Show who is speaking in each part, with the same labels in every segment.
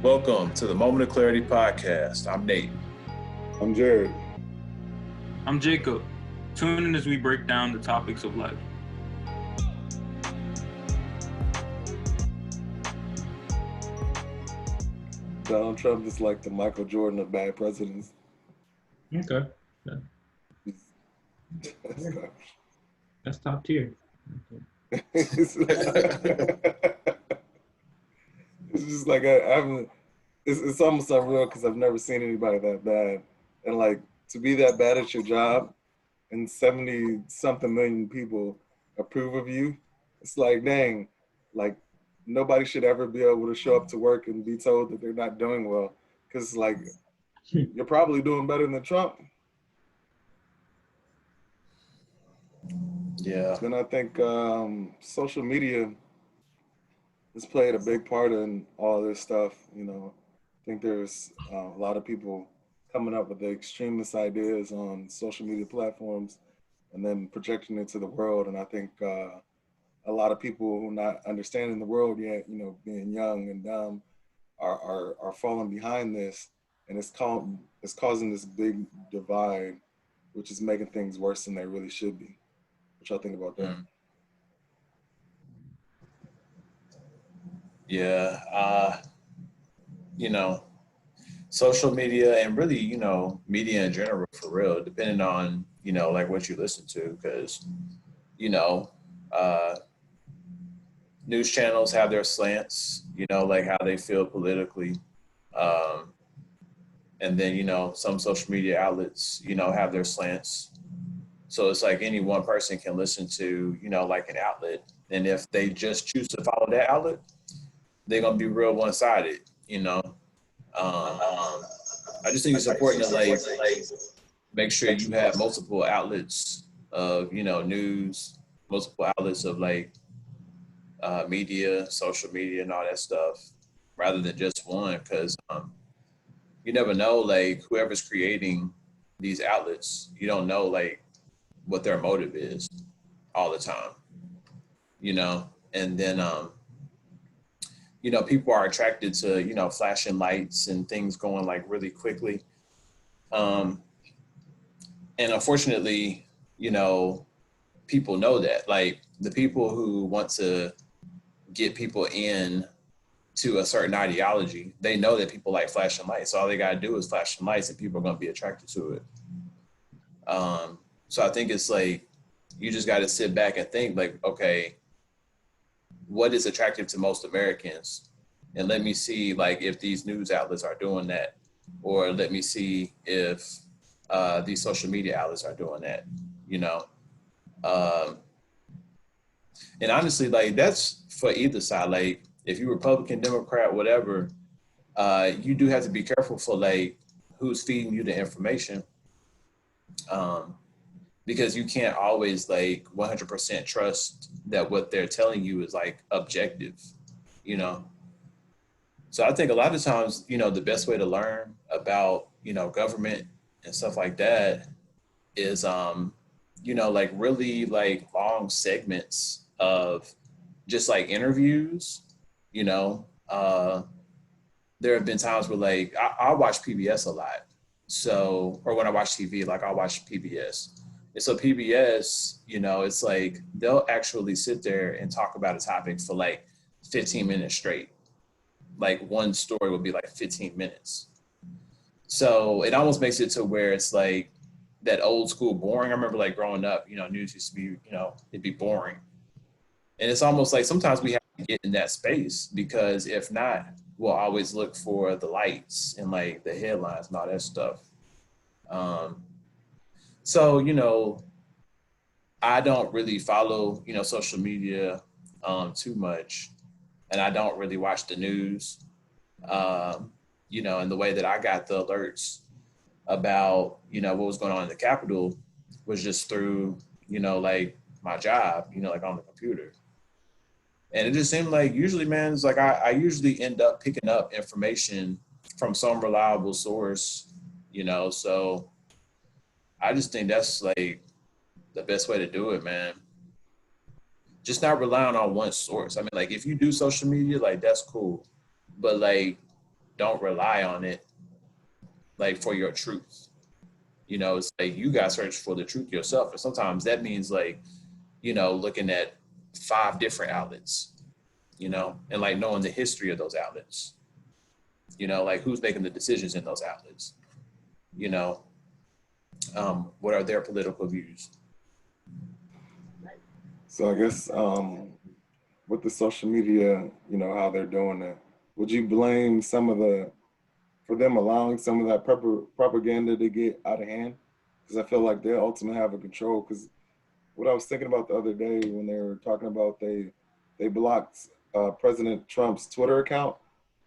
Speaker 1: Welcome to the Moment of Clarity podcast. I'm Nate.
Speaker 2: I'm Jared.
Speaker 3: I'm Jacob. Tune in as we break down the topics of life.
Speaker 2: Donald Trump is like the Michael Jordan of bad presidents.
Speaker 4: Okay. That's top tier.
Speaker 2: It's just like I haven't. It's almost unreal because I've never seen anybody that bad, and like to be that bad at your job, and 70-something million people approve of you. It's like, dang, like nobody should ever be able to show up to work and be told that they're not doing well, because like you're probably doing better than Trump.
Speaker 1: Yeah.
Speaker 2: And I think social media has played a big part in all this stuff. You know, I think there's a lot of people coming up with the extremist ideas on social media platforms and then projecting it to the world. And I think a lot of people who not understanding the world yet, you know, being young and dumb, are falling behind this, and it's causing this big divide, which is making things worse than they really should be. What y'all think about that?
Speaker 1: Yeah. You know, social media and really, you know, media in general for real, depending on, you know, like what you listen to, because, you know, news channels have their slants, you know, like how they feel politically. And then, you know, some social media outlets, you know, have their slants. So it's like any one person can listen to, you know, like an outlet. And if they just choose to follow that outlet, they're going to be real one-sided, you know. I just think it's important to like make sure you have multiple outlets of, you know, news, multiple outlets of like media, social media and all that stuff, rather than just one, because you never know, like whoever's creating these outlets, you don't know like what their motive is all the time, you know. And then you know, people are attracted to, you know, flashing lights and things going like really quickly. And unfortunately, you know, people know that, like the people who want to get people in to a certain ideology, they know that people like flashing lights. So all they got to do is flash some lights and people are going to be attracted to it. So I think it's like, you just got to sit back and think like, okay, what is attractive to most Americans? And let me see like if these news outlets are doing that, or let me see if these social media outlets are doing that, you know? And honestly, like that's for either side. Like if you're Republican, Democrat, whatever, you do have to be careful for like who's feeding you the information. Because you can't always like 100% trust that what they're telling you is like objective, you know? So I think a lot of times, you know, the best way to learn about, you know, government and stuff like that is, you know, like really like long segments of just like interviews, you know. There have been times where like, I watch PBS a lot. So, or when I watch TV, like I'll watch PBS. And so PBS, you know, it's like they'll actually sit there and talk about a topic for like 15 minutes straight. Like one story would be like 15 minutes. So it almost makes it to where it's like that old school boring. I remember like growing up, you know, news used to be, you know, it'd be boring. And it's almost like sometimes we have to get in that space, because if not, we'll always look for the lights and like the headlines and all that stuff. So, you know, I don't really follow, you know, social media too much, and I don't really watch the news, you know, and the way that I got the alerts about, you know, what was going on in the Capitol was just through, you know, like my job, you know, like on the computer. And it just seemed like usually, man, it's like I usually end up picking up information from some reliable source, you know, so I just think that's like the best way to do it, man. Just not relying on one source. I mean, like if you do social media, like that's cool. But like don't rely on it like for your truth. You know, it's like you got to search for the truth yourself. And sometimes that means like, you know, looking at 5 different outlets, you know, and like knowing the history of those outlets, you know, like who's making the decisions in those outlets, you know, what are their political views?
Speaker 2: So I guess with the social media, you know, how they're doing it, would you blame some of the for them allowing some of that propaganda to get out of hand? Because I feel like they ultimately have a control. Because what I was thinking about the other day when they were talking about they blocked President Trump's Twitter account,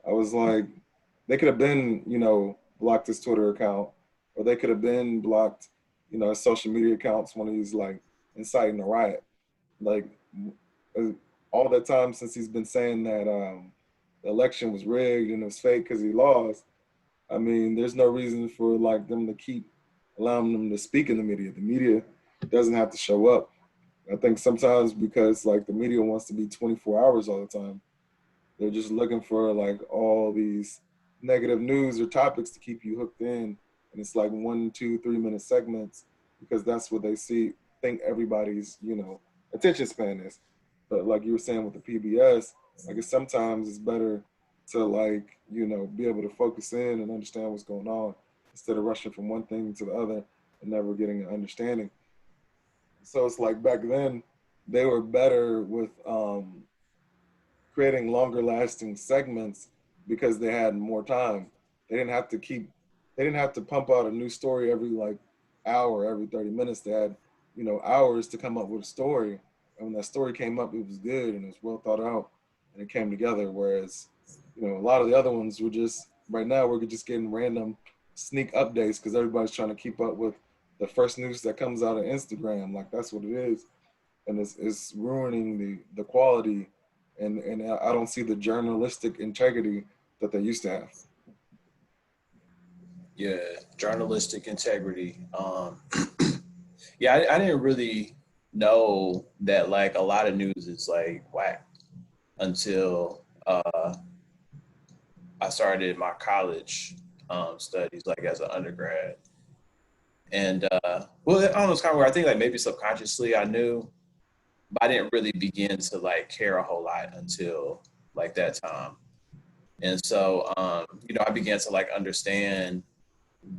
Speaker 2: I was like, they could have been, you know, blocked his Twitter account, or they could have been blocked, you know, his social media accounts when he's like inciting a riot. Like uh, all that time since he's been saying that the election was rigged and it was fake because he lost. I mean, there's no reason for like them to keep allowing them to speak in the media. The media doesn't have to show up. I think sometimes because like the media wants to be 24 hours all the time, they're just looking for like all these negative news or topics to keep you hooked in. And it's like 1, 2, 3 minute segments because that's what they think everybody's, you know, attention span is. But like you were saying with the PBS, I guess sometimes it's better to like, you know, be able to focus in and understand what's going on instead of rushing from one thing to the other and never getting an understanding. So it's like back then they were better with creating longer lasting segments because they had more time. They didn't have to keep they didn't have to pump out a new story every like hour, every 30 minutes. They had, you know, hours to come up with a story. And when that story came up, it was good and it was well thought out and it came together. Whereas, you know, a lot of the other ones were just right now we're just getting random sneak updates because everybody's trying to keep up with the first news that comes out of Instagram. Like that's what it is. And it's ruining the quality and I don't see the journalistic integrity that they used to have.
Speaker 1: Yeah, journalistic integrity. Yeah, I didn't really know that like a lot of news is like whack until I started my college studies like as an undergrad. And well, I don't know, it's kind of where I think like maybe subconsciously I knew, but I didn't really begin to like care a whole lot until like that time. And so, you know, I began to like understand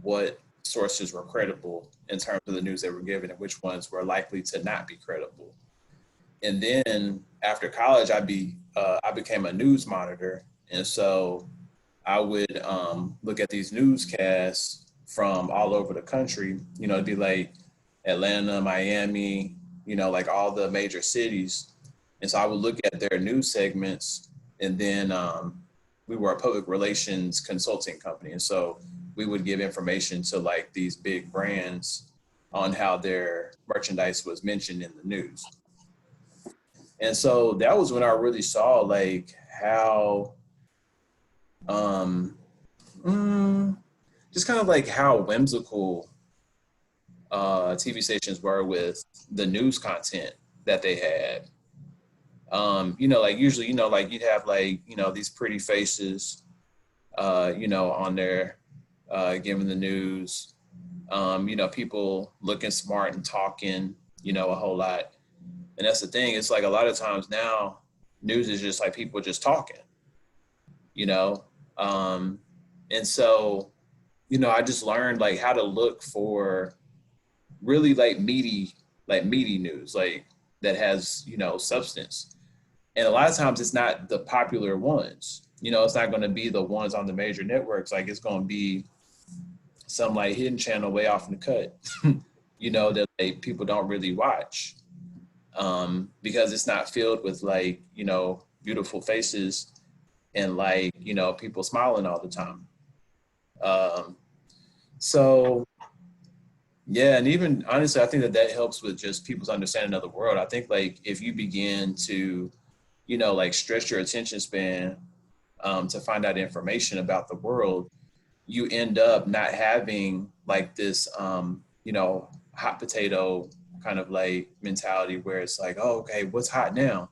Speaker 1: what sources were credible in terms of the news they were given and which ones were likely to not be credible. And then after college, I became a news monitor, and so I would look at these newscasts from all over the country. You know, it'd be like Atlanta, Miami, you know, like all the major cities. And so I would look at their news segments, and then we were a public relations consulting company, and so we would give information to like these big brands on how their merchandise was mentioned in the news. And so that was when I really saw like how um mm, just kind of like how whimsical TV stations were with the news content that they had. You know, like usually, you know, like you'd have like, you know, these pretty faces, you know, on there giving the news. You know, people looking smart and talking, you know, a whole lot. And that's the thing. It's like a lot of times now, news is just like people just talking, you know. And so, you know, I just learned like how to look for really like meaty news, like that has, you know, substance. And a lot of times it's not the popular ones. You know, it's not going to be the ones on the major networks. Like it's going to be some like hidden channel way off in the cut, you know, that like, people don't really watch because it's not filled with like, you know, beautiful faces and like, you know, people smiling all the time. Um, so yeah, and even honestly, I think that that helps with just people's understanding of the world. I think like if you begin to, you know, like stretch your attention span to find out information about the world, you end up not having like this, you know, hot potato kind of like mentality where it's like, oh, okay, what's hot now?